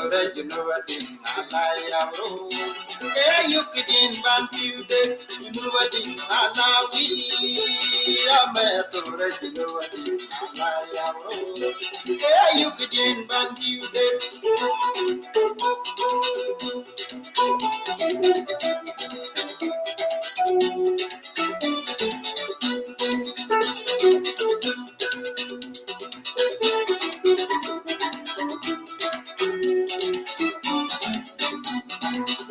you know what in Malaya room. Eh, you could in Bantu, you know what in Malawi. I'm a tourist, you know what in Malaya room. Eh, you could in Bantu, you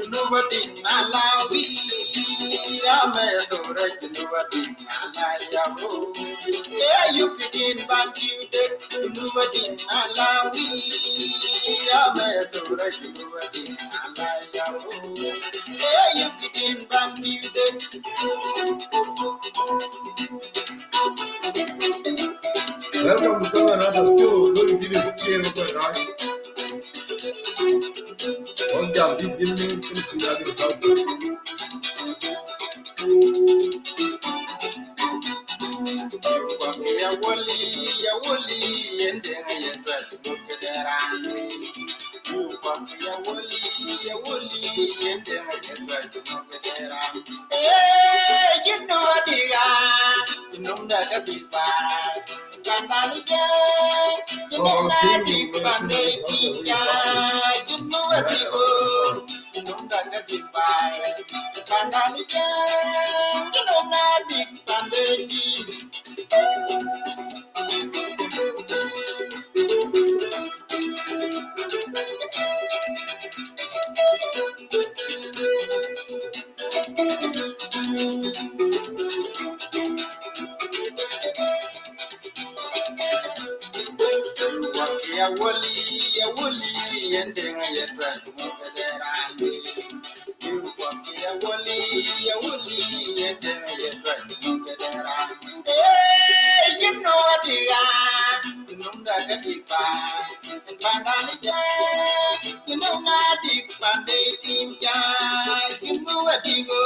know what in Malawi. I'm a tourist, you know what in Malaya room. Yeah, you could in Bantu, you know what in Malawi. I'm a tourist, you know what in Malaya room. Yeah, you could in Bantu. Welcome to another show. Going to the C0-Founder. One job this evening to agriculture. Ya woli, and then I try to look at that. Ya woli, and then I try to look at that. Hey, you know what they are. You know that a big bag. You know that big bag. You know what they go. You know that a big bag. You know that big bag. Ya woli, and then I try to move it around. You walk ya woli, and then I try to move it around. Hey, you know what they are. You know that the bag. And Pandani, you know that the Pandit, you know what they go.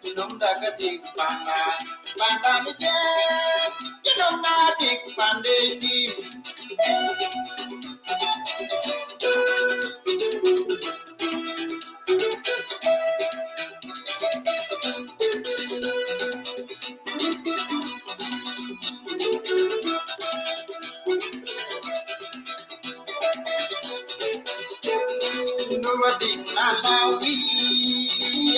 You know that the Pandani, you know that the Pandit. Nobody, Malawi,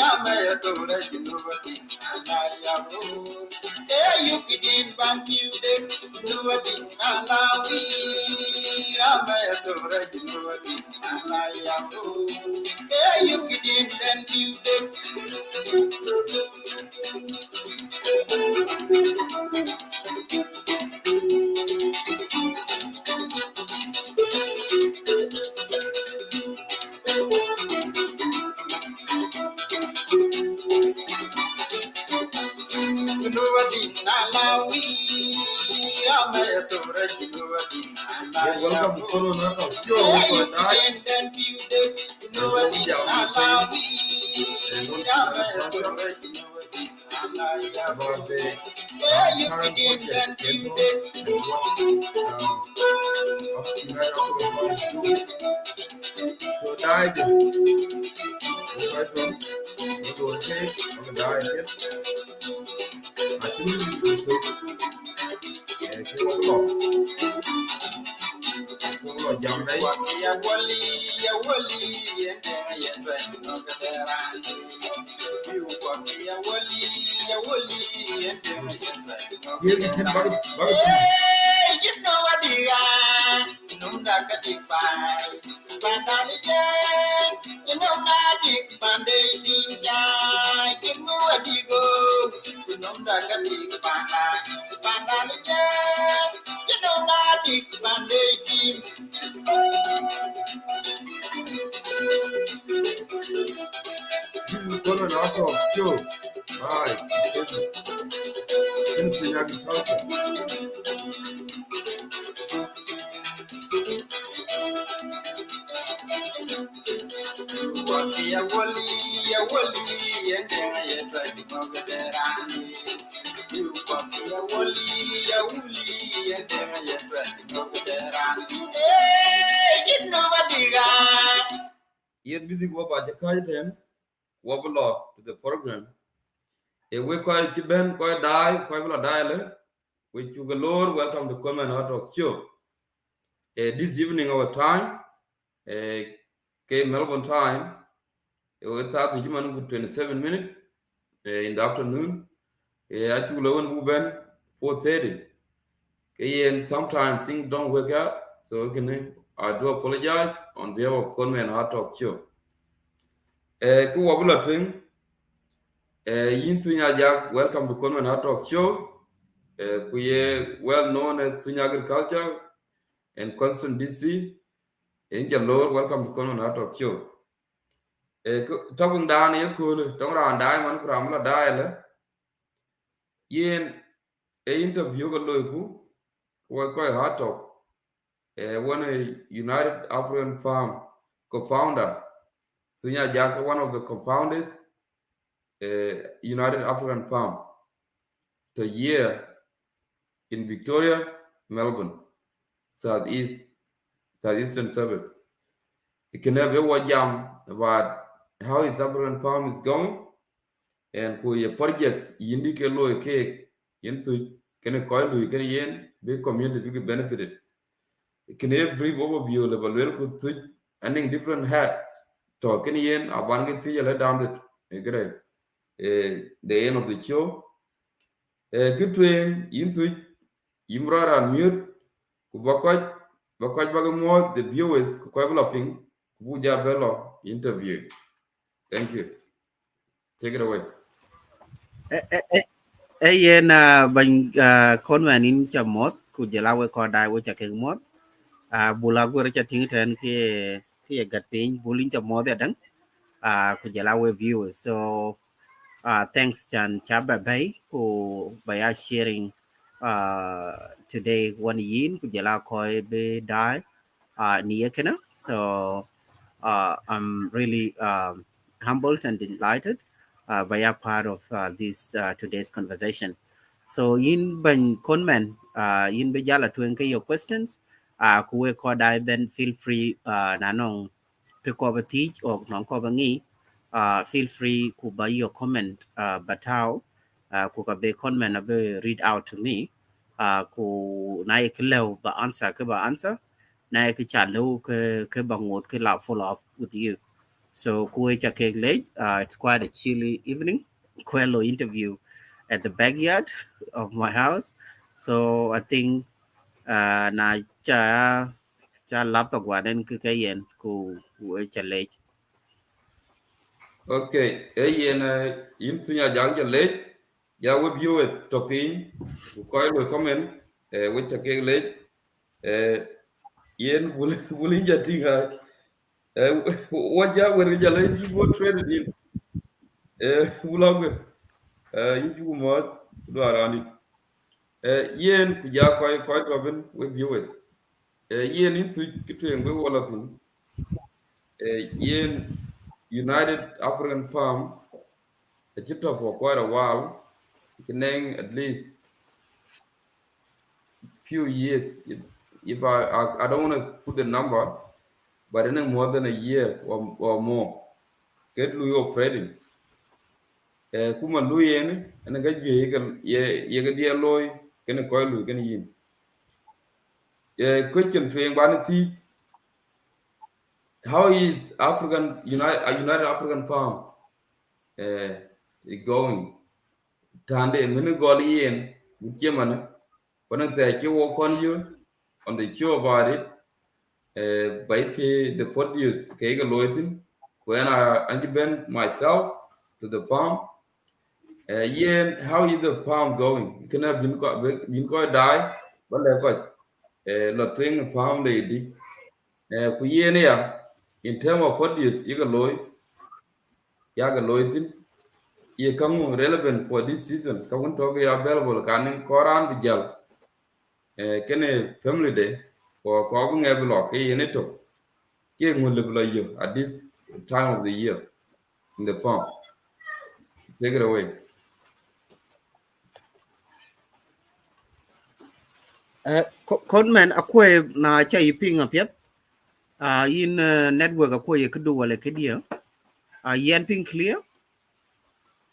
I'm a tourist, nobody, Malawi. Hey, you could in Bantu, nobody, Malawi, I'm a tourist, nobody, Malawi. Hey, you could in Bantu, nobody, Malawi, I'm a tourist, nobody, Welcome to another show. About the current project schedule and what so died. We try to okay on the diet. I think we took jam đấy. Ya woli, and then I try to look at that. You walk ya woli, and then I try to look Here it's in Barbecue. Hey, you know what they are. You know that the big bag. Pandani, you know that big bandit. You know what they go. You know that the big bag. Pandani, you know that big bandit. This is going to out of show. Right. Into agriculture. Ya woli, and then I try to go get around. You walk ya woli ya wuli ya dema ya twat mo kadera eh inno badiga Yet busy go about the kaitem, wobble to the program. A we call Chiben, call die, call dial, which you galore, welcome to come and out of Kyo. This evening our time, Melbourne time, we start the human with 27 minutes in the afternoon. Actually, when we 4:30. And sometimes things don't work out, so I do apologize on behalf of Conway and Heart Talk Show. Ku wabula twing, yin tunya jak, welcome to Conway and Heart Talk Show. Ku ye well known as Sunya Agriculture and Constant DC. Angel Lord, welcome to Conway and Heart Talk Show. Talking down here, cool, don't run diamond, Kramla dial. Yin, interview go loiku, ku Heart Talk. One a United African Farm co-founder, Sunya Jaka, one of the co-founders, United African Farm, to year in Victoria, Melbourne, southeastern suburbs. You can have a jam about how his African farm is going and who your projects indicate low cake into can a coil you can yen big community big benefited. You can have brief overview of a little good ending different hats. Talking yen, I want to see you let down the end of the show. Good train into Imra and mute, Kubakaj Bagamore, the viewers, developing Kubuja Bello interview. Thank you. Take it away. Yen kon man in cha mot ku jela we ko dai we cha ke mot bula go cha ting ten ki gat pin bulin cha mot dan ku jela we viewers so thanks chan cha ba bai ku by sharing today one yin ku jela ko be dai ni ekena so I'm really humbled and delighted by a part of this today's conversation. So in Ben Conman, in Bejala to enke your questions, kuwe ko dai ben feel free nanong ke ko teach or non ko ngi feel free ku buy your comment batao ku ka be conman abe read out to me ku na iklew ba answer ke ba answer na ke chalo ke bangot ke la follow up with you. So it's quite a chilly evening. Quello interview at the backyard of my house. So I think na cha laptop wa den ku kayen ku late. Okay, into your jungle late. Yeah, we view it topping. We call comments, which are late. Yen will injure what ya were you go traded in Bulog you mod do around it. Yen Kuja quite robin with viewers. Yen into kitchen we all of them. Yen United African Farm a chip for quite a while. It can name at least few years. If I don't want to put the number, but in more than a year or more. Get Louis operating. Kuma Louis and a good ye get the alloy can a coil can yin. Question to vanity. How is United African Farm uh, going? Tande mini goli yen with Yemen. One of the walk on you on the show about it. By the produce Kega Loitin. When I been myself to the farm. Yen, how is the farm going? You can have been quite die, but like what? Lot twing farm lady. Kuyenia, in terms of produce, you can loy, yaga loitin. You come relevant for this season. Come on, talk available. Can in Koran Bijal. Can a family day or calling every lock in it. King will live you at this time of the year in the farm. Take it away. Con man akwe na cha iping apiat. In network akwe kudu wale kedia. Yen ping clear.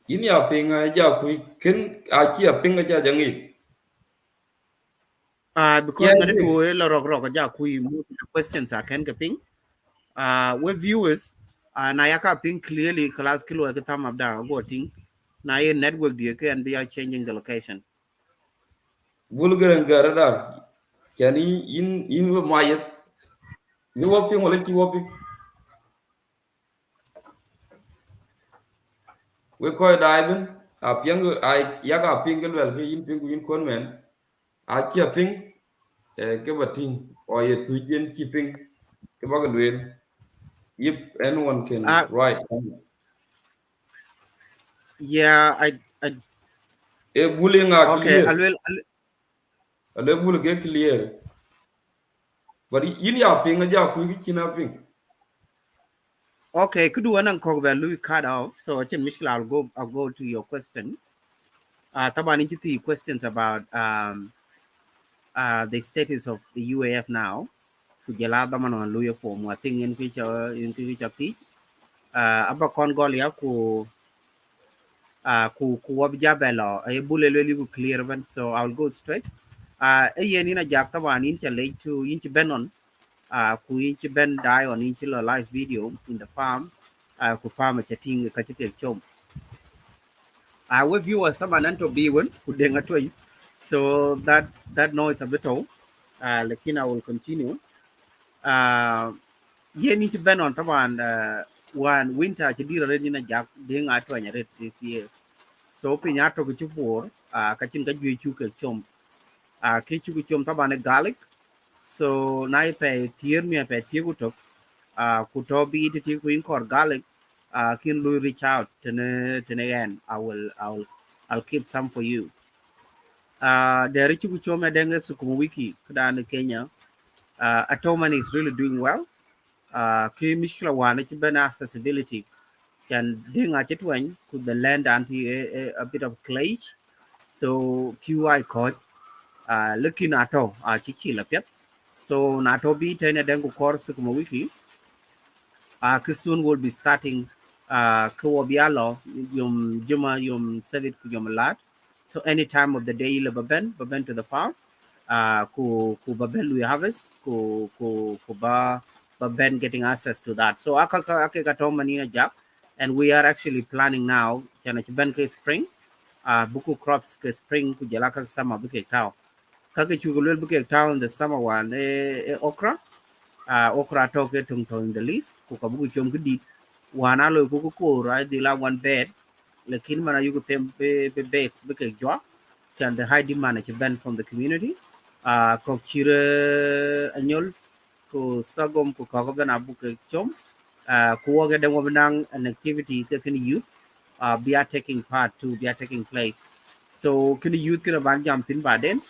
In ya pinga ja ku ken a chi a pinga ja jangi. Because Kia ngade ping. do la rock ja kui most of the questions I can ping. With viewers, na yaka ping clearly class kilo at the time of da go ting. Na ye network dia can be changing the location. Bulgaran garada. Kani in mayet. You waping wala chi waping. We call diving. A piang I yaga pingal well in ping in conman. A chi a ping. Ke bating or ye tujen keeping. Ke bagal if anyone can Uh, write. yeah, A bullying are okay, clear. A level get clear. But in your ping a job, we can ping. okay, could do one and Louis cut off. So I think Michelle, I'll go to your question. Taban the questions about the status of the UAF now. Kujala daman on Louis form. I think in which teach. Aba kon gol ya ku wabja belo. A bullet ku clear ban. So I'll go straight. Yen in a jack taban in chale to inch benon. Ku inch ben die on inch live video in the farm. Ku farm a chatting a kachike chom. We viewers taban anto biwen ku denga toy. So that noise a bit old. Lakini I will continue. Uh, Yen ci ben on taban one winter ci dira red na jak de nga to nya red this year. So pinya to ci bor ka cin ga ju chu ke chom. Ke chu ke chom taban garlic. So na pe tier mi pe tier ku to ku to bi ti ti ku in kor garlic kin lu reach out tene yan I'll keep some for you. The chu ku chom e denge su ku wiki kada Kenya. Atoman is really doing well. Ki mishkila wana ci ben accessibility can ding a chitwen could the land anti a bit of clay so QI code looking at all chichi la pet so nato bi tene dengu course kuma wiki soon will be starting ko bialo yum service ku yum lat so any time of the day le baben to the farm ku baben we harvest ku baben getting access to that so aka ka to manina jack and we are actually planning now jana ben ke spring buku crops ke spring ku jala ka summer buke tao kake chugulel buke tao in the summer one okra okra toke tung to in the list ku ka buku chom gidi wana lo ku right the la one bed lekin mana yugo tem be beds buke jwa and the high demand che ben from the community ko chire anyol ko sagom ko ko ben abu ke chom ko woga de wobnang an activity ke can youth be are taking part to be are taking place so can youth can ban jam tin baden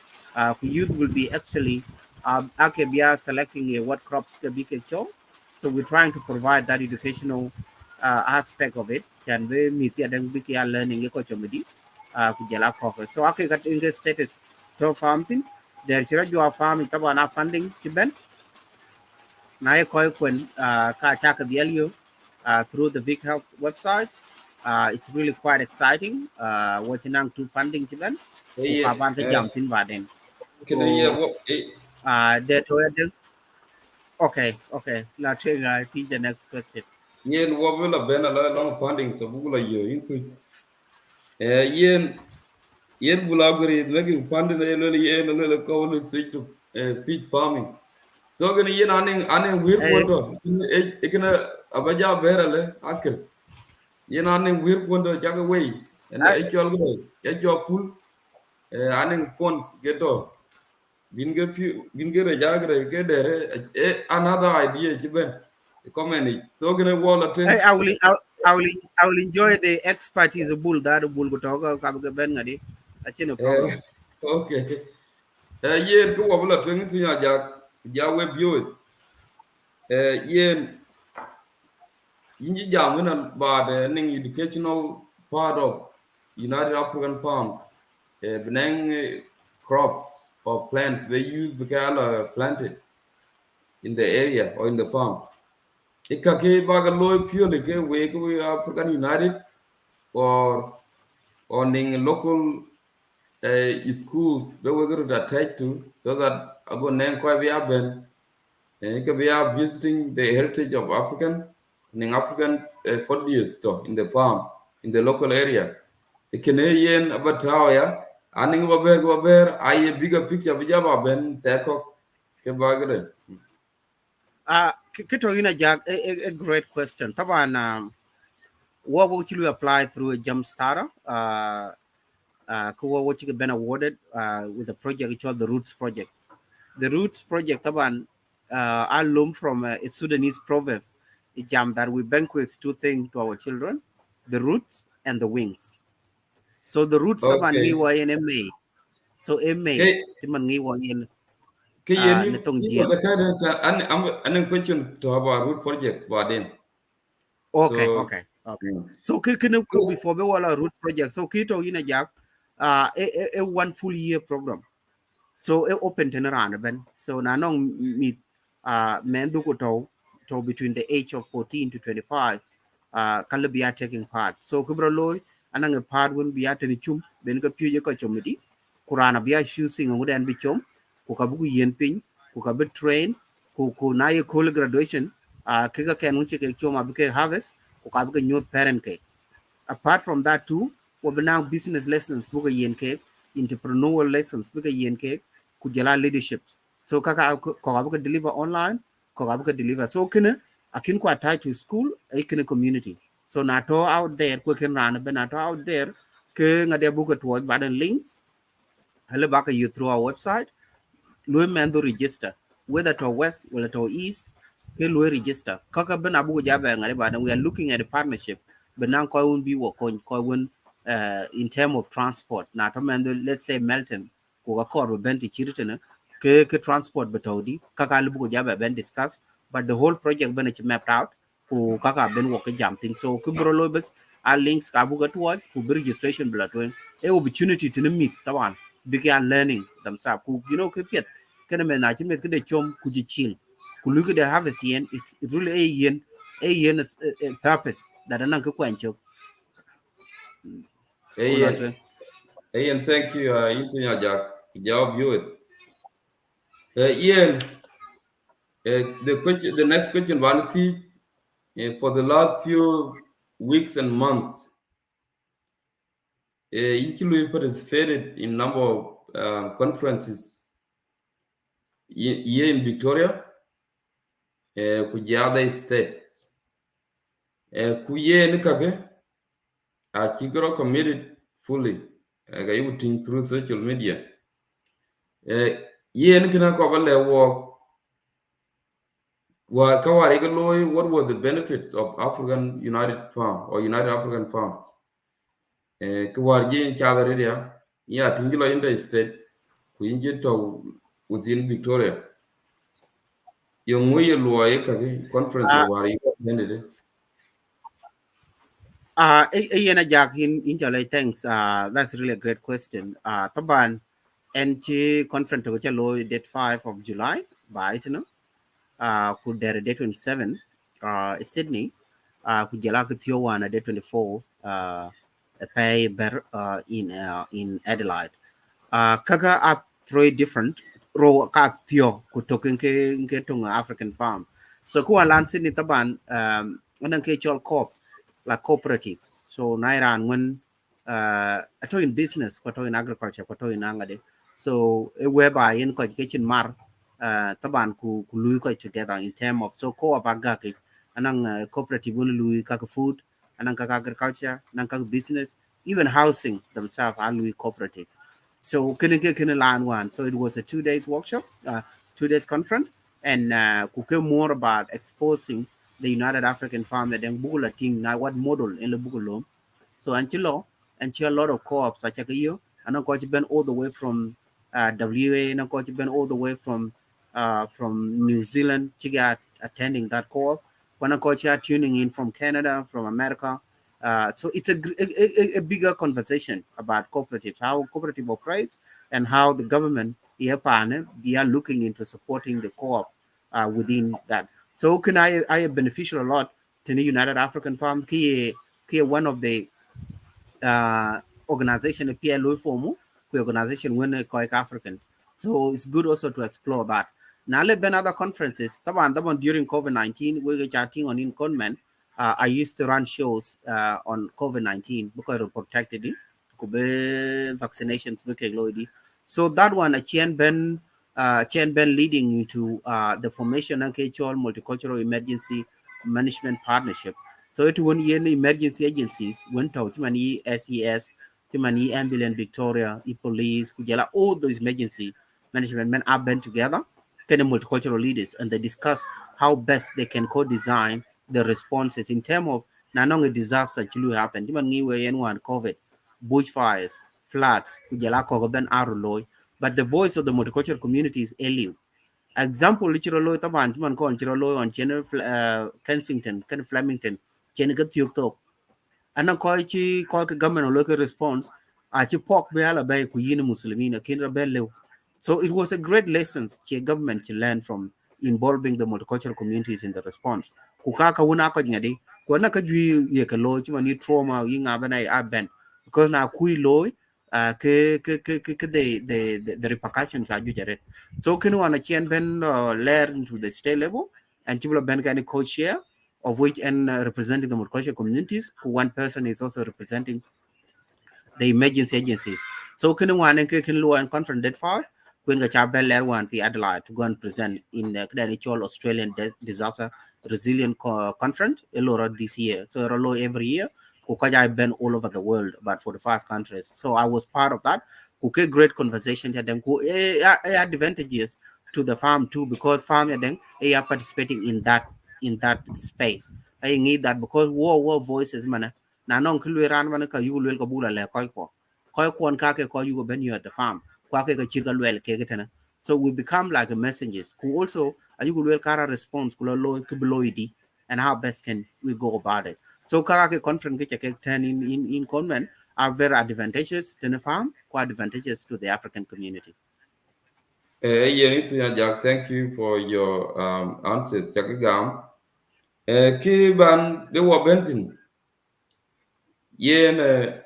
youth will be actually okay be are selecting what crops can be ke chom so we're trying to provide that educational aspect of it can we meet the then be learning ko chomedi kujala profit so okay got in the status to farming there chira jo farm taba na funding kiben na ye koy kun ka cha ka dialio through the Vic Health website it's really quite exciting watching nang to funding kiben ku ka ban ka jam tin baden Can so I what there to okay la I think the next question yen wobula ben a long funding so bugula yo into yen bulaguri making funding yen ko switch to feed farming. So gonna yen aning wir eh kondo ikena abaja berale akil yen aning wir kondo jaga way and actual go actual pool aning ponds geto bin get a jagre get there another idea chiben comment so gonna wall I, thing I will I, I will I will enjoy the expertise of bull that bull go talk ka ga ben ngadi that's no problem okay yen ko wabula thing to ya ja we viewers yen yinji jamuna ba the ning educational part of United African Farm benang crops or plants they use because planted in the area or in the farm. Ikake baga loy purely ke we African United or ning local schools they were going to attach to so that ago name kwa we have been we are visiting the heritage of Africans ning African produce store in the farm in the local area. The Canadian about how ya aning baber I a bigger picture bijaba ben seko ke bagre. Kito ina jag a great question. Taban what would you apply through a jump starter? What you been awarded with the project called the Roots Project. The Roots Project, Taban, I learned from a Sudanese proverb, a jam that we banquet two things to our children, the roots and the wings. So the roots Taban ngi Okay. wa in MA. So MA, Ke Timan ngi wa in ke yeni Netong ti Jing. the kind of an question to about root projects but then Okay, so okay, okay. mm. So can So, before we wala root project. So kito ina jak a 1 full year program. So it open around ben. So na nong meet men do ko to between the age of 14 to 25 kalabia taking part. So kubro loy anang a part won biya tani chum ben ka pye ko chomedi. Kurana biya choosing ngudan bi chom ku ka bugu yen pin ku ka be train ku na ye cool graduation kika ken unche ke choma be harvest ku ka be nyot parent ke. Apart from that too, we have now business lessons buka yen ke, entrepreneurial lessons buka yen ke, kujala leaderships. So kaka ko buka deliver online, ko buka deliver. So kena akin ko attach to school, ay kena community. So nato out there, ko ken rana ben nato out there, ke ngade buka towards button links, hele baka you through our website, Lui mendo register whether to west or to east ke lui register kaka ben abu jabe ngari ba we are looking at a partnership but now ko won be wo ko won in term of transport na to mendo let's say Melton ko ga kor ben ti kirtene ke transport betodi kaka lu jabe ben discuss but the whole project ben it mapped out ko kaka ben wo ke jam thing so ku bro lo bes a links ka bu ga to ku registration bla to e opportunity to meet tawan begin learning themselves ku ke pet kana me na chimet ke de chom ku ji chill ku lu ke de have a yen it really a yen is a purpose that anan ke kwancho ku lo Ian, to Ian, thank you, into your job, viewers. Ian, the next question, Vanity, for the last few weeks and months, each we participated in number of conferences here in Victoria, with the other states. Kuye nikake, Chikoro committed fully, you think through social media. Ye nikina kobale work what were the benefits of African United Farm or United African Farms? Kawarji in Chadaria, yeah, Tingila in the States, Quinji to within Victoria. Yung way conference uh where you attended. yena jak in jale thanks that's really a great question taban and chi conference to chalo date 5 of July by it no ku dere day 27 Sydney ku jala ku Tiowana day 24 pay ber in Adelaide kaga are three different ro ka pure ku token ke tunga African farm so ku alan Sydney taban anan ke chol corp like cooperatives so nairan when ato in business ko to in agriculture ko to in angade so whereby in ko kitchen mar taban ku lui ko together in term of so ko abaga ke anang cooperative un lui ka food anang ka agriculture anang ka business even housing themselves are lui cooperative so can line one so it was a 2 days workshop 2 days conference and kuke more about exposing the United African Farm and then bugula team now what model in the bugulom so until a lot of co-ops such as you and I'm going to been all the way from WA and I'm going to been all the way from New Zealand to get attending that co-op when I'm going to tuning in from Canada from America so it's a bigger conversation about cooperatives how cooperative operates and how the government they are looking into supporting the co-op within that. So can I beneficial a lot to the United African Farm key one of the uh, organization a PLO form organization when African. So it's good also to explore that. Now let been other conferences. The one during COVID-19 we were chatting on in Conman. I used to run shows on COVID-19 because of protected it. Could be vaccinations because so that one a chain ben leading into the formation of multicultural emergency management partnership. So it won emergency agencies went out many SES, many ambulance Victoria, police, Kujala, all those emergency management men are band together, kind of multicultural leaders, and they discuss how best they can co-design the responses in terms of not only disaster actually happened. You man one COVID, bushfires, floods, Kujala Kogoben Aruloy, but the voice of the multicultural community is Eliu. Example literal taban man kon chiro on General Kensington, Ken Flemington, Ken Gatyuk anan ko ci ko ke government local response a ci pok be ala bay ku yin muslimina kin rebel. So it was a great lessons che government to learn from involving the multicultural communities in the response ku ka wona ko ngadi ko na ka ju ye ka lo ci mani trauma yi nga bana a ben because na ku lo the repercussions are ju jare. So kin wana chen ben learn to the state level and people ben can co-share of which and representing the multicultural communities. One person is also representing the emergency agencies. So can one and can law and conference that far when the chabel lair one fi Adelaide to go and present in the credential Australian disaster resilient conference Elora this year. So Rolo every year Kukaja been all over the world, about 45 countries. So I was part of that. Kuke great conversation to them ku advantages to the farm too because farm then they are participating in that space. I need that because war voices man na non ku lwe ran man ka yu lwe ko bula le ko kon ka ke ko yu ben you at the farm kwa ke ka chirga lwe ke ke tana. So we become like a messengers who also are you will kara response ku lo ku bloidi and how best can we go about it. So kara ke conference ke ke ten in convent are very advantageous to the farm, quite advantageous to the African community. Jack, thank you for your answers. Chakagam. Kiban de Wabenton. Yen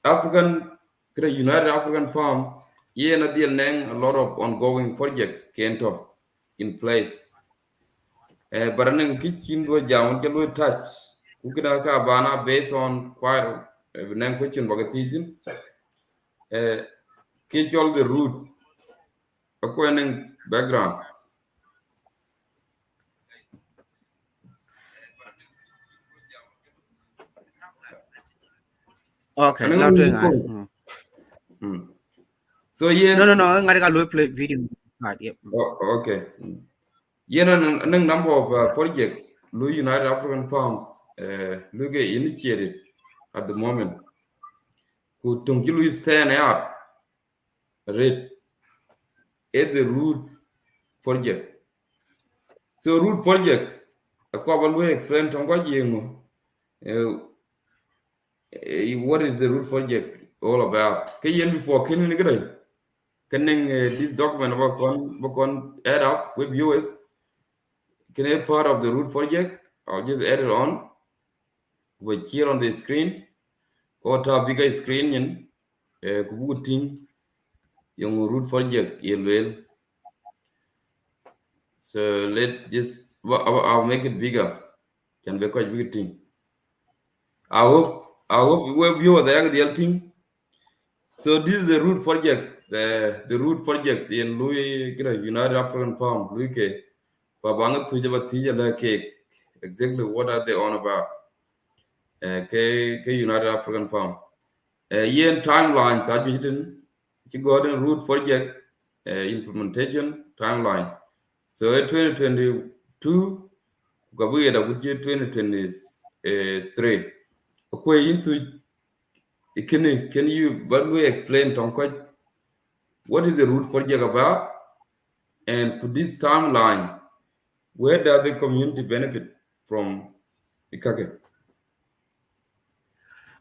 African United African Farms. Yen a deal nang a lot of ongoing projects came to in place. But an kitchen do jam can touch. Kukina bana based on quite a question bagatitin. Kitch all the root acquiring background. Okay, And now doing I. So yen No, I'm gonna play video. Yep. okay. Yen a number of projects Lu United African Farms Lu get initiated at the moment. Who Tungilu stand out red at the root project. So root projects a couple explain Tonga Yengo. What is the root project all about? Kayen before Kenin Gray. Can this document about add up with viewers? Can I part of the root project? I'll just add it on. With here on the screen. Go to a bigger screen in Kubuting yung root project well. So let just I'll make it bigger. Can be quite big thing. I hope we view the thing. So this is the root project. The root projects in Louis United African Farm, Louis K. Pabanga Tujaba Tija Cake. Exactly what are they on about? United African Farm. Yen timeline Tajitin, Chigodan root project implementation timeline. So 2022, Gabuya would 2023. Okay, into can you but we explain Tonko what is the root project about? And for this timeline, where does the community benefit from Ikake?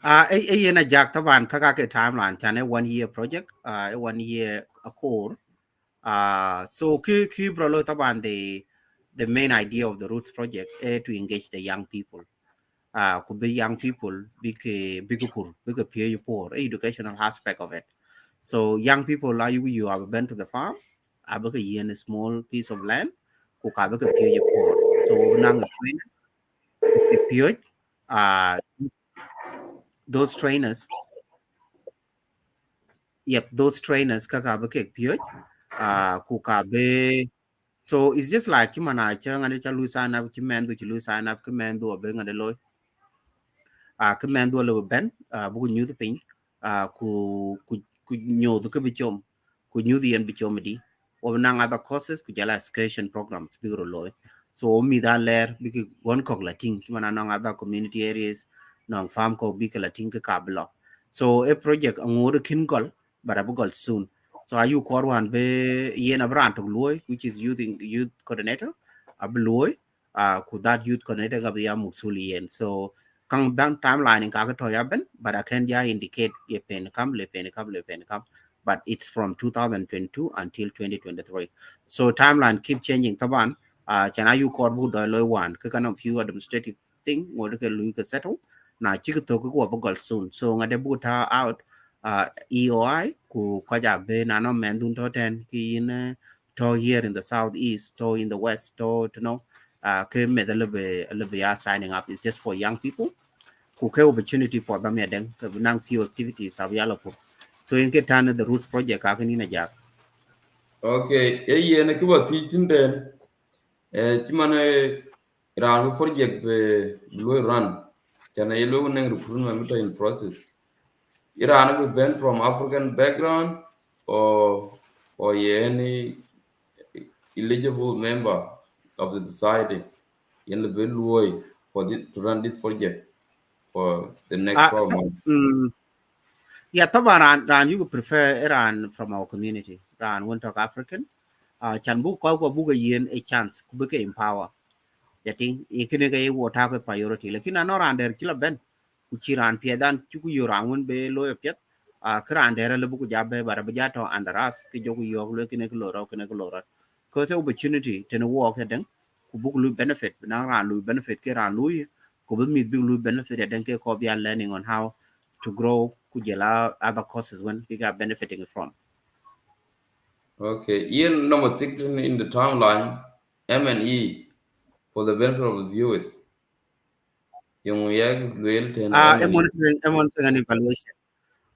yena jak taban kaka ke timeline chane 1 year project, 1 year a core. So ki brolo taban the main idea of the roots project is to engage the young people. Could be young people big peer poor educational aspect of it. So young people like you have been to the farm, have a small piece of land, cook have a peer poor. So nang train peer uh those trainers, yep, those trainers kaka ba ke peer kuka be. So it's just like you man chang and chalu sign up chimen to lu sign up command do a bang and the loy command do a little ben bu new the pin ku nyo the kubichom ku new the and bichomedy or nang other courses ku jala excursion programs bigro loy. So me that lair because one cog latin man nang other community areas nang farm ko big latin ka block. So a project ngoro kin gol but abu gol soon. So are you one be yen a brand to loy which is youth coordinator abu loy could that youth coordinator ga ya musuli yen. So kang bang timeline in kaka to yaben but I can ja indicate ye pen come le pen come le pen come, but it's from 2022 until 2023. So timeline keep changing taban chana you court bu do loy one ka kind of few administrative thing or ke lu ka settle na chi to ko ba gol soon. So ngade bu ta out EOI ku ko ja be na no men dun to ten ki in to here in the southeast to in the west to know ke me the lebe are signing up is just for young people who care opportunity for them ya den nang few activities are yellow. So in get the roots project ka ni na ja. Okay, yen ke ba tin den ti mane ran project be lo run kana yelo nang recruitment in process. Iran be ben from African background or any eligible member of the society in the Bilway for this, to run this project for the next uh 12 months. mm, yeah, taban ran you prefer Iran from our community ran won talk African chan bu ko bu ga yen a chance ku be empower yating ikine ga wo ta ko priority lekin no ran der kila ben ku chiran pie dan ku yo ran won be lo pet kran der le bu ku jabe bara ba jato andaras ki jogu yo le kine ko lo ro ko the opportunity to no work den ku bu lu benefit na ran lu benefit ke ran lu ku be mi bu lu benefit den ke ko be learning on how to grow ku jela other courses when we are benefiting from. Okay, Ian number 16 in the timeline, M&E for the benefit of the viewers. Yung yag luel ten M&E. Monitoring and evaluation.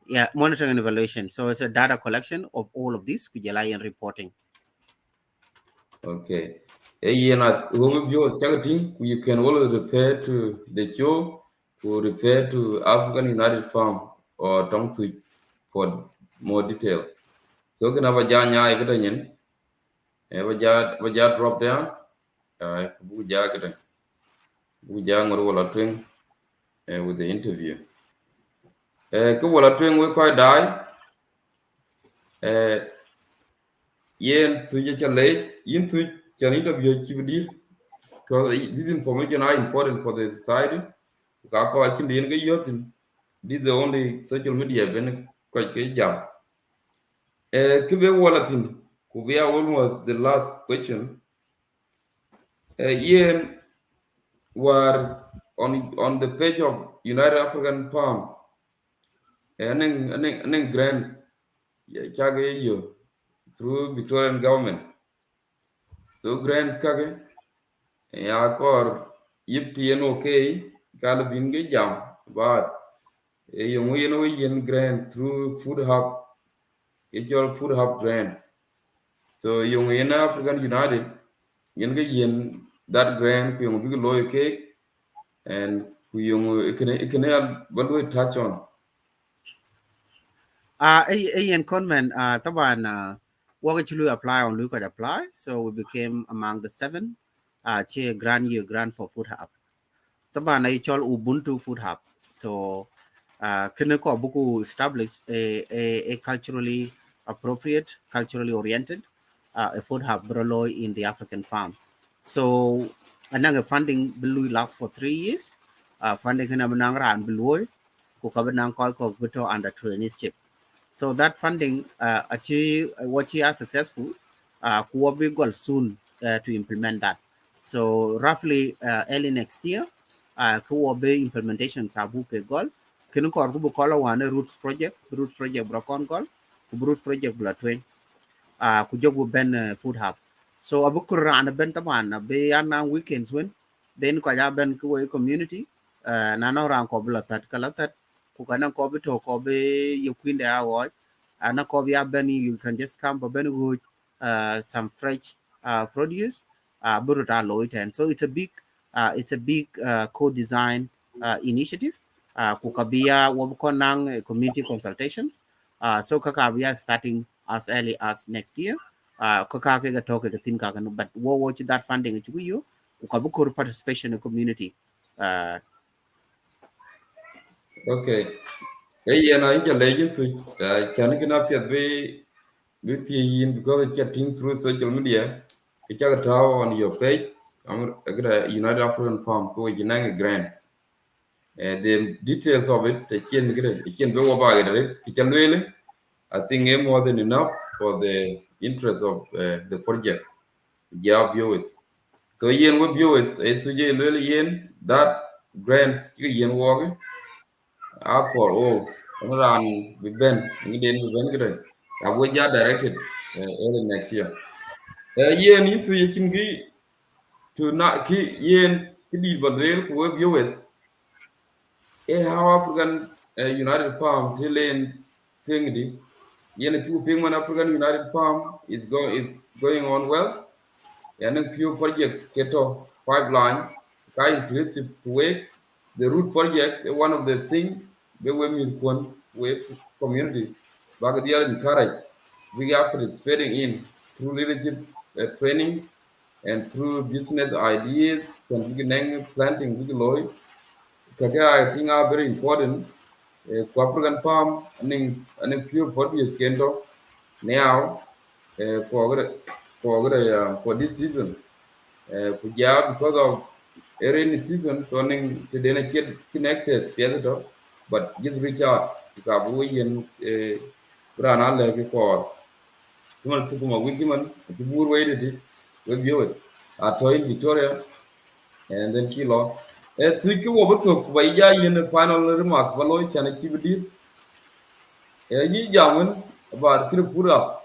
Yeah, monitoring and evaluation. So it's a data collection of all of this kujala and reporting. Okay. Ian at home viewers targeting, you can always refer to the show to refer to African United Farm or Tongtu for more detail. So can have a janya evidenyen, ever drop down, buja ngoro twing with the interview. Ko wala twing we quite die. Yen tuje chale, yin tu chan interview chivdi. Because this information are important for the society. Ka ko achin yen ga yotin. This is the only social media ben quite ke jam. Kibe wala tin. Kubia almost the last question. Yen were on the page of United African Palm. Aning grants chage yo through Victorian government. So grants kage ya kor yipti en okay kala bin ge jam but yung yen grant through food hub your food hub grants. So yung yen African United yen that grant yung big loy cake and yung it can touch on. Ian Conman, taban, what you apply on Luka apply. So we became among the 7, grant for food hub. Taban, I chol Ubuntu food hub. So, kene ko buku establish a culturally appropriate, culturally oriented, a food hub brolo in the African farm. So, another funding will last for 3 years. Funding kana menang ran beloy ku ka benang ko beto under traineeship. So that funding achieve what you are successful ku will be goal soon to implement that. So roughly early next year ku will be implementation sabu ke goal kinu kor ku bu kola wane roots project brokon goal ku root project bla ku jogu ben food hub so abu kurana ben taban be yana weekends when then ko ja ben ku community na no ran ko bla tat kala tat ku kana ko be to ko be you queen there watch ana ko ya ben you can just come but ben good some fresh produce buruta loit and so it's a big co-design initiative ku kabia wo ko nang community consultations so kaka we are starting as early as next year. Kaka ke ga toke ga tin kaka no, but what watch that funding it you ka bukur participation in community. Uh, Okay. Yeah, in legend to can get up here with you because it's chatting through social media. It's a draw on your page. I'm a United African Farm who is grants. The details of it, the chain go about it, I think more than enough for the interest of the project. Yeah, viewers. So yen with viewers, it's really yen that grants yen walking up for all around with Ben, and then we went good. I will just directed early next year. Yen into you can be to not keep yen to be but real with viewers. How African United Farm till in Thingy. Yen two Pingman African United Farm is going on well. And a few projects keto pipeline kind inclusive to wait the root projects one of the things they were one with community but they are encouraged we are participating in through leadership trainings and through business ideas and beginning planting with loy I think are very important corporate farm and few produce kendo now for this season kuja because of rainy season so ning to dena kin access piado to but just reach out to ka bu yen brana le ko tuman su kuma wiki man to bur way de we view it to in Victoria and then kilo tu ki wo to ku bai ya yen final remarks ba lo chana ki bidi yi jamun about kir pura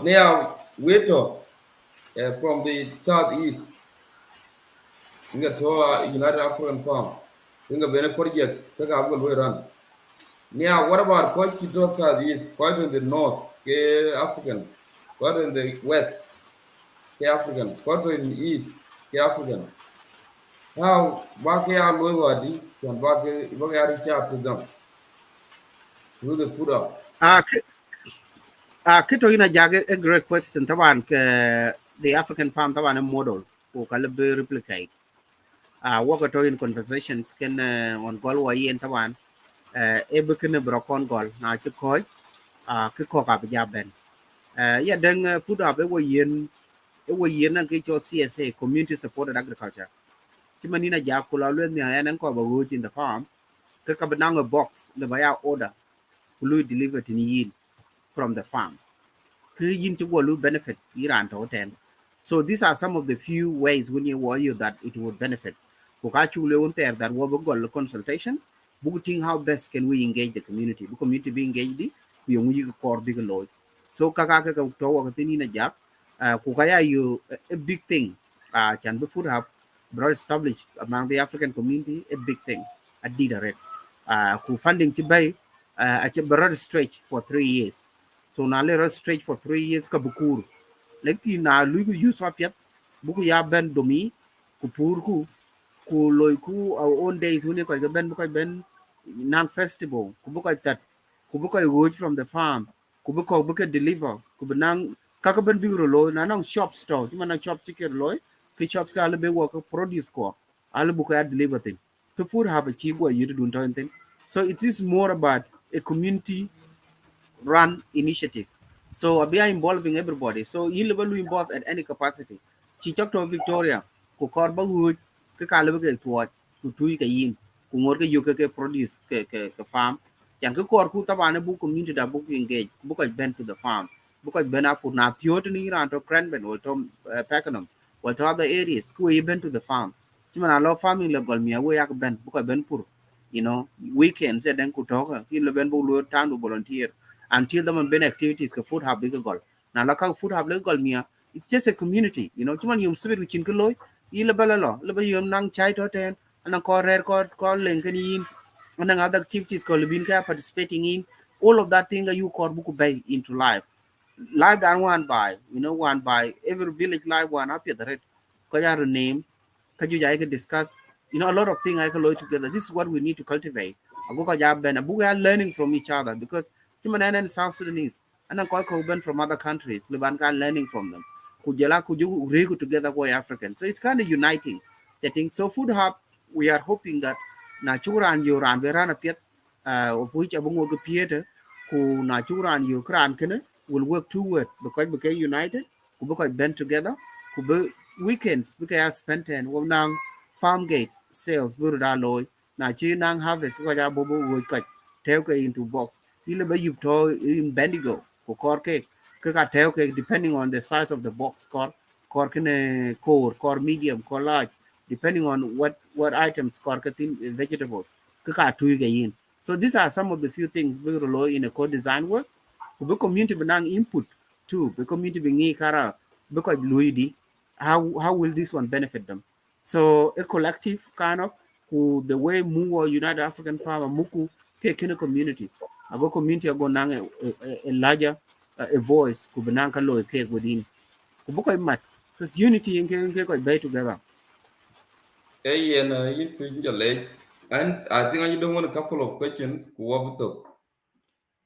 now wait from the southeast inga to United African Farm inga bene project kaka abga lo run now what about quite to south east quite in the north ke Africans quite in the west ke African quite in the east ke African how ba ke a lo wadi can ba ke reach out to them through the food up uh, kito ina jage a great question taban ke the African farm taban a model ko kala be replicate. Waka to in conversations can on goal wa yen taban e be ken brokon gol na ci koy ke ko ka ja ben. Ya den food up e wo yen na ke cho CSA community supported agriculture. Ci manina ja kula lu mi ayan ko ba wo in the farm ke ka benang a box le ba ya order kulu delivered in yin from the farm cứ yin chi lu benefit iran to ten so these are some of the few ways when you worry that it would benefit ko ka chu le un ter that wo go consultation bu think how best can we engage the community bu community be engaged di ku yung yi ko big loy so ka to wa tin na jak ko ka ya you a big thing can be food hub broad established among the African community a big thing a did it ku funding to bay a broad stretch for 3 years so na le stretch for 3 years ka bukur leki na lu use wa pet buku ya ben domi ku pur ku loy ku our own days when ko ga ben ko ben nang festival ku bu tat ku bu wood from the farm ku bu ko deliver ku bu nang ka ben bigro lo na nang shop store ti man shop chicken loy ki shops ka le be wo ko produce ko ale bu ko ya deliver thing to food have a cheap way you do thing so it is more about a community run initiative. So we are involving everybody. So you level involved at any capacity. Chi chok to Victoria, ku korba wood, ku kalaba ke tuot, ku tui ka yin. ku ngor ke yu ke produce ke farm chan ke kor ku tabane bu community da bu engage bu ko ben to the farm bu ko ben up na thiot ni ran to Cranben or to Pakenham or to other areas ku e ben to the farm chimana lo farming le gol mi we yak ben bu ko ben pur weekends then ku talk ki le ben bu lo town to volunteer until the ben activities ka food hub big goal na la ka food hub le goal mia it's just a community chuman yum sibir chin ko loy yi le bala lo le ba yum nang chai to ten ana ko rer ko len kan yin and other activities ko le bin ka participating in all of that thing you ko bu ku bay into life that one by one by every village life one up here the red ko ya name can you can discuss a lot of things I can learn together. This is what we need to cultivate. Ago ka job ben abu we are learning from each other because Timanan and South Sudanese and then ko ben from other countries liban ka learning from them kujela kuju regu together go African, so it's kind of uniting I think. So food hub, we are hoping that na churan yoran berana piet of which abungo go piete ku na churan yo kran kene will work toward because we united ku because band together ku be weekends because spent and well now farm gates sales buru da loy na chi nang harvest ko ja bobo wo ka take into box ile ba yup to in bendigo ko kor ke ka take depending on the size of the box kor kene core medium core large depending on what items core thin vegetables ka tu ga yin. So these are some of the few things we rely in a core design work ku be community benang input too be community bengi kara because luidi how will this one benefit them. So a collective kind of who the way Muwa United African Farmer Muku take in a community. I go community I go nang a larger a voice ku benang ka lo take within. Ku buko mat because unity in ke ko bay together. Hey, and you to your leg. And I think I don't want a couple of questions. Kuwabuto.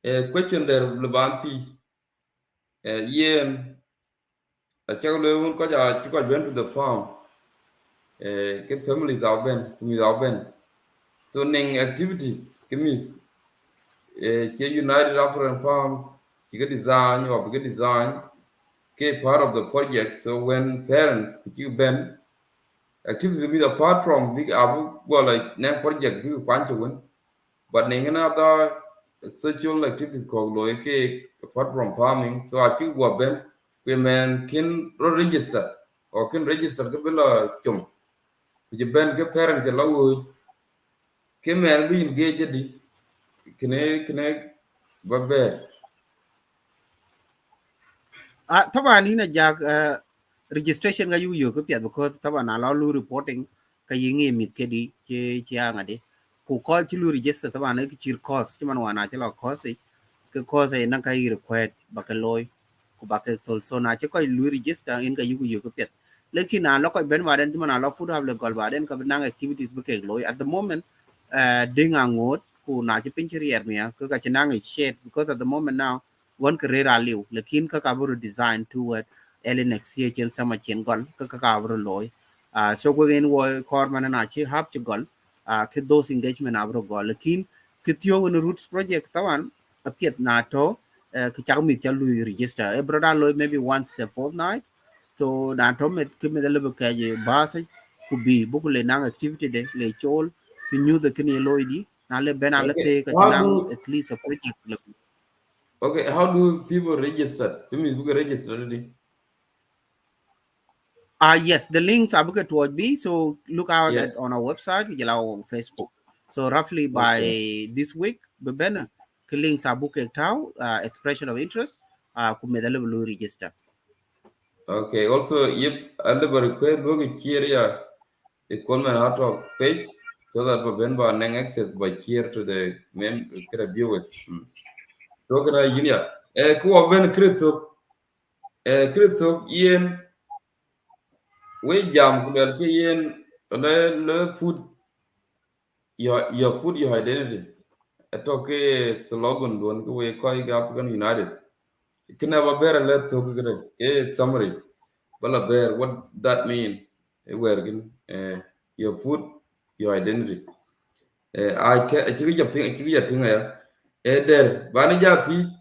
A question there, Lebanti. Yeah, a chocolate because I went to the farm. Get families out ben, families out ben. So, ning activities, give me. United African Farm, you get design, you get design. It's part of the project. So, when parents, could you ben, activities with apart from big abu, well, like, name project, big one. But ning another social activities called loike apart from farming. So I think what ben women can register or can register the bill chum. You ben get parent ke lawo ke men be engaged di kene babe. Taban ina jag registration ga yu ko piat because taban ala lu reporting ka yingi mit ke di che anga de ku ko chi lu register taban ke chir cost chi man wana che lo cost ke cost e nan ka yi required ba ka loy ku ba ke tol so na che ko lu register in ga yu ko piat lekin na lo ko ben wa den chi man ala food have le gol ba den ka nang activities ba ke loy at the moment dinga ngot ku na chi pin chi rier mia ka chi nang shade because at the moment now one career aliu lekin ka kaburu design toward early next year chen sama chen gon ka kaburu loy so ko gen wo kor man na chi hap chi gon ke those engagement abro go lekin ke tio on roots project tawan apiet na to ke chak mi chalu register e broda loy maybe once a fortnight so na to me ke me dele ka je base ku bi bu le nang activity de le chol ki nyu de ken loy di na le ben ale Okay. te ka How nang do at least a project. okay, how do people register? You mean book register already? Yes, the links are booked toward B. So look out Yeah. at on our website, which allow on Facebook. So roughly by Okay. this week, the links are booked out, expression of interest, could be available to register. Okay. Also, if under the request book here, yeah, a comment out of page so that we can by access by here to the main viewers. So can I union? Kuwa ben krito yen we jam kulel ke yen le put your put your identity. Atoke slogan don ko we koi ga African United. Kina ba bear let to gre. Summary. Bala bear what that mean? Where again? Your food, your identity. I can actually ya tinga ya. There bani jati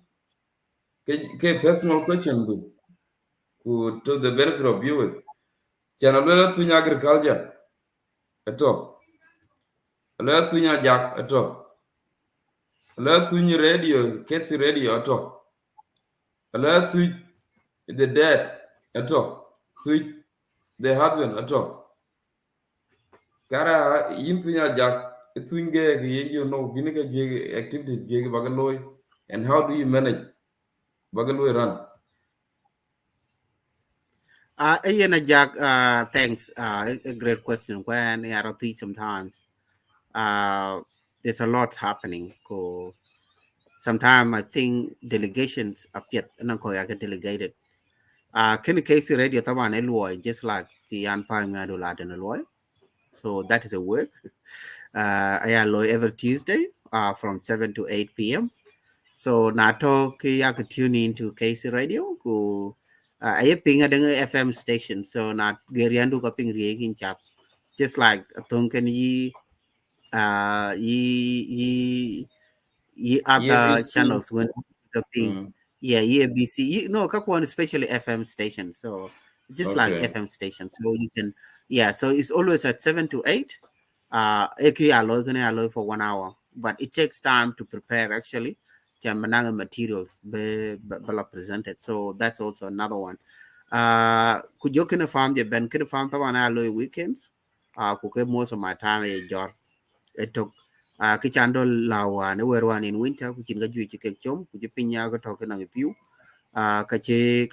ke personal question do. To the benefit of viewers. Channel to agriculture. At all. Ala tunya jak ato. Ala tunya radio, kesi radio ato. Ala tu the dad ato. Tu the husband ato. Kara yin tunya jak tuinge you know binika activities bagaloy, and how do you manage bagaloy run? Jack, thanks. A great question. When I think sometimes there's a lot happening. Sometimes I think delegations appear and I get delegated. Can case radio taban eloy just like the anpang adulad and eloy. So that is a work. I alloy every Tuesday from 7 to 8 p.m. So nato ki ya could tune into KC radio ku ay ping a FM station. So not geriandu ka ping riegin chat. Just like tonken ye Yeah, other BC. channels when the thing. Mm, Yeah, EABC. No, one especially FM station. So it's just like okay. FM station. So you can, yeah. So it's always at 7 to 8. Eki alloy for 1 hour, but it takes time to prepare actually. Mananga materials be presented. So that's also another one. Could you can farm the ben can farm the one alloy weekends? Could most of my time a job. It took cái chan đó lawa ne wer wan in winter ku chin ga ju chi ke chom ku ji pinya ga to na piu ka chin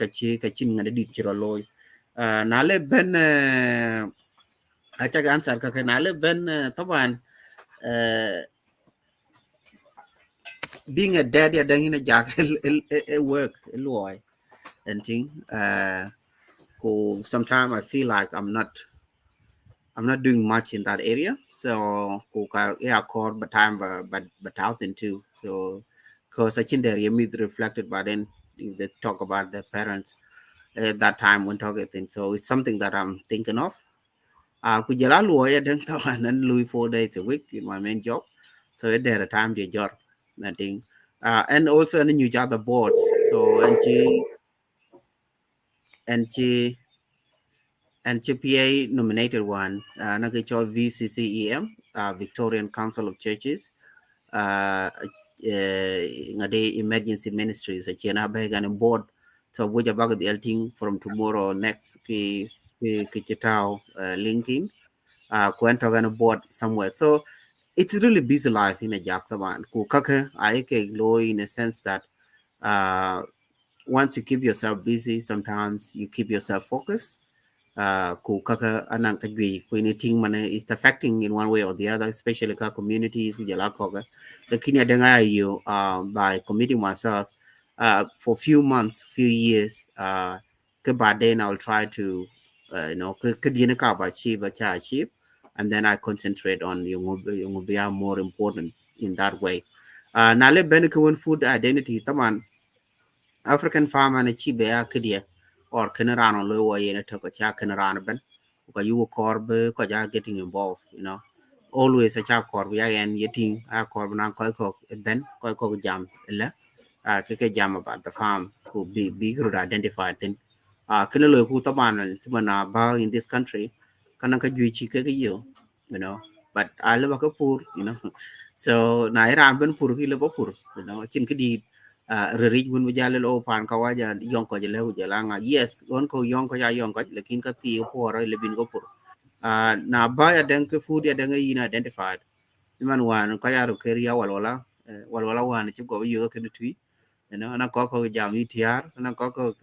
ngade dit chiro loy na le ben a cha ga answer ka na le ben taban being a dad ya dang in a jack work loy and thing ko sometimes I feel like I'm not doing much in that area. So yeah, core but time but out in too. So because I think they immediately reflected, but then if they talk about their parents at that time when talking. So it's something that I'm thinking of. Kujala lawyer then and Louis 4 days a week in my main job. So at there a time the job, I think. And also in the new job the boards. So and she and GPA nominated one, Nakichol VCCEM, Victorian Council of Churches, ngade emergency ministries, a Chena bag and board. So which about the thing from tomorrow next ki chitao linking, kwento gonna board somewhere. So it's really busy life in a job taban. Ku kaka aike low in a sense that once you keep yourself busy, sometimes you keep yourself focused ku kaka anang ka gwi ku anything man is affecting in one way or the other, especially ka communities with jala ko the kinya denga you by committing myself for few months, few years by then I'll try to could you ka ba achieve a cha achieve, and then I concentrate on yung be more important in that way. Na le ben ko food identity taman African farmer na chi be akidia or Canarano low in a tokacha Canaran ben because you corb because are getting involved, always a chap corb ya and yetting a corb nan koi ben koi jam illa keke jam about the farm who be big identified then kinelo who taban tumana ba in this country kanaka juichi ke you know but I live a poor, so na iran ben pur ki lebo pur, chin kidi rerij bun bijale lo pan kawaja yong ko jele ujala nga yes gon ko yong ko ya yong ko lekin ka ti po ro lebin go pur na ba ya den ke food ya den yin identified man wan ka ya ro keria walwala wan ci go yo ke tu, na ko jam itiar na ko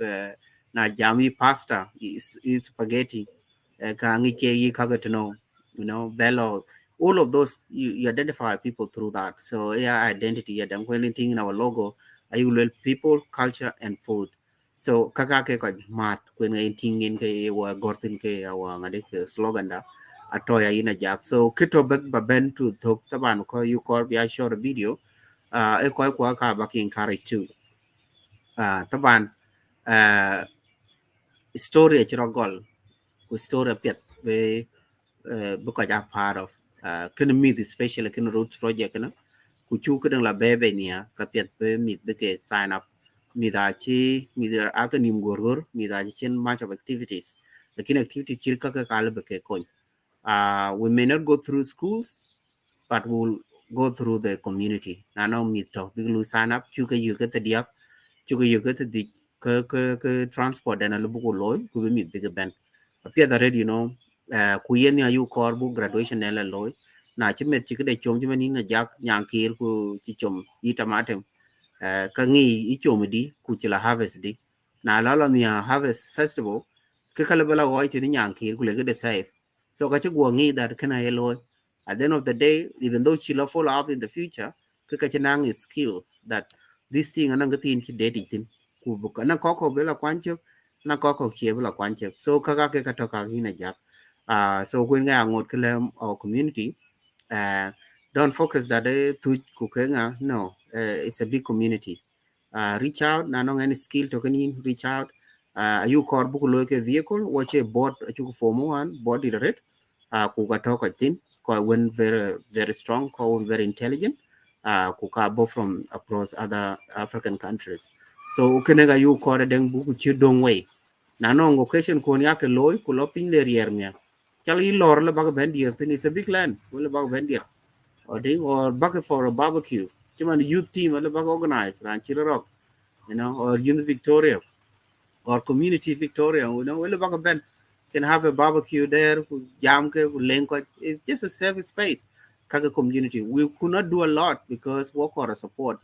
na jam pasta is spaghetti ka ngi ke yi ka to know, bello all of those you identify people through that. So yeah, identity yeah then anything in our logo I will people culture and food. So kaka ke ko mat when anything in ke wa gortin ke our ngade ke slogan da atoya ina jack. So kito ba ben to talk taban ko you call be short video e ko ka ba ki encourage too taban uh story chiro gol ku story pet we because I'm part of can meet especially can root project na ku chu ka la bebe nia ka pet be meet be ke sign up mi da aka nim gorgor mi da chen much of activities lakin activity chir ka ka le be ke kon we may not go through schools but we'll go through the community. Now, no meet to big lu sign up. You get the diap. You get the transport and a lubu loy. Could be meet big band. Appear the red, kuyen ya you core book graduation ela loy. Na chimet chike de chom chimen in a jack yankir ku chichom itamatem. Kangi ichomidi kuchila harvest di. Na lala ni harvest festival. Kekalabala white in yankir kulega de safe. So kachi guangi that kana eloy. At the end of the day, even though she'll follow up in the future, kakachanang is skill that this thing anang tin chi dedi tin. Kubuka na koko bela kwanchok na koko chie bela kwanchok. So kaka ke katoka hina jak. So when nga ngot kelem our community, uh, don't focus that to kukenga. No, it's a big community. Reach out. Nanong any skill token in reach out. You call book loke vehicle. Watch a board. You form one board it. Kuka talk I think. Ko when very strong. Ko very intelligent. Kuka both from across other African countries. So ukenega you call deng buku chidong way. Nanong occasion ko niya ke loy kulopin le riermia. Chali lor le baga bendier. It's a big land. Will baga bendier or bucket for a barbecue. Come on, the youth team, or organize, Ranchira Rock, or Unit Victoria, or Community Victoria, well, back Ben can have a barbecue there, jam, language. It's just a safe space. Kaga community. We could not do a lot because work or support,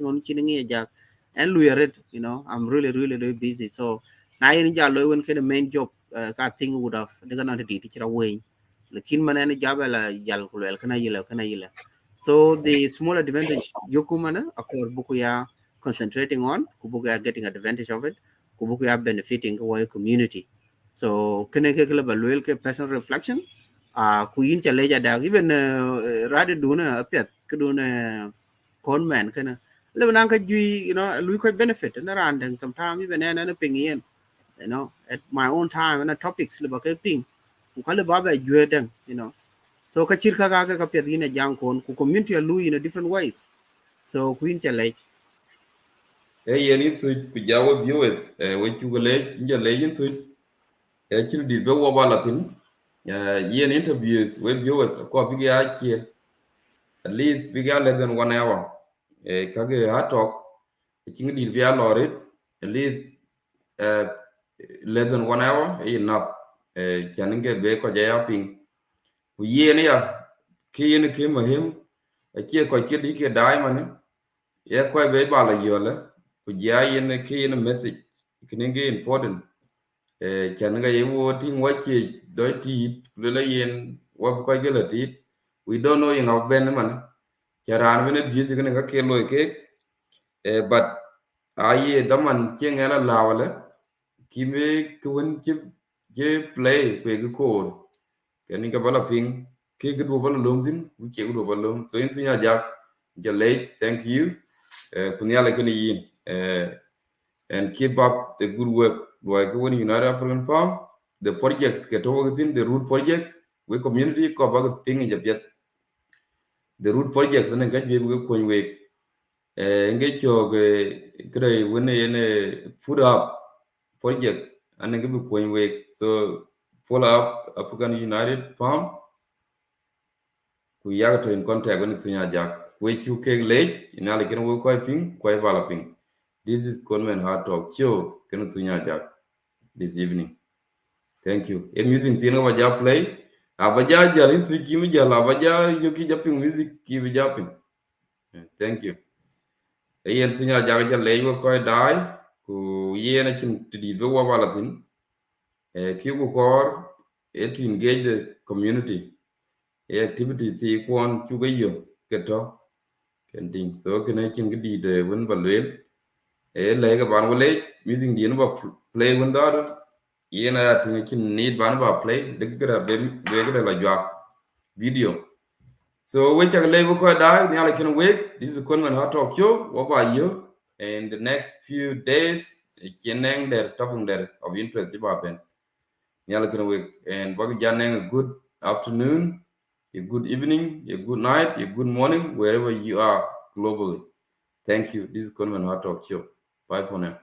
jack and we are it, I'm really, really, really busy. So now in Jalo, when the main job, I think would have, they're going to teach away. Lakin man any job la jal kulel kana yila. So the small advantage yokumana akor bukuya concentrating on kubukuya getting advantage of it kubukuya benefiting our community. So kene ke kala balwel ke personal reflection kuyin chaleja da even rade duna apet kuduna conman kana lebanan ka jui lui ko benefit na randang sometimes even na pingin at my own time and topics le ba ke ping ku kale baba juedang so ka chir ka pia dine jang kon ku community lu in a different ways so kuin chale yen itu ku jawo viewers we chugale inja le yin tu chiri di be wo balatin yen interviews we viewers ko bigi akie at least bigi less than 1 hour kage hatok chingi di via lorit at least uh, less than 1 hour enough chaninge be ko jaya ping ku yen ya kiyen ke mahim akie ko kidi ke dai man ya ko be bala yola ku ja yen kiyen message kininge important chan ga yewo ting wache do ti le yen wa ko gela ti we don't know in of ben man charan bene busy ga ke lo ke but aye daman chen ala lawale kime kun che play pe ga ko kani ga bala ping ke ga do bala lomdin ku che do bala lom so in tunya jak jale thank you kunya la kani yin and keep up the good work. Like when United African Farm, the projects get over within the root projects, we community cover thing in Japan. The root projects and get you when we engage your when food up projects and then give you when we so follow up African United Farm. We are to in contact when it's in a jack. Wait you cake late in Alican work quite developing. This is Conman Hard Talk Show. Can jack this evening. Thank you. A music thing over ja play. Abaja jalin three kimi jal abaja yoki japping music kibi japping. Thank you. A yen tinya jaga lego koi die. Ku yen a chin to the vewa balatin. Kibu core to engage the community. Activity see kwan chuga yo keto. Kenting. So can I chin gidi the win balwell. Lega banwale music the end play when the yena tinkin need ban ba play de gra be gra la jwa video so we can level ko da ni ala kin wait this is Conman hot talk show what about you in the next few days kineng der topping der of interest ba ben ni ala kin wait and bag janeng a good afternoon a good evening a good night a good morning wherever you are globally. Thank you. This is Conman hot talk show. Bye for now.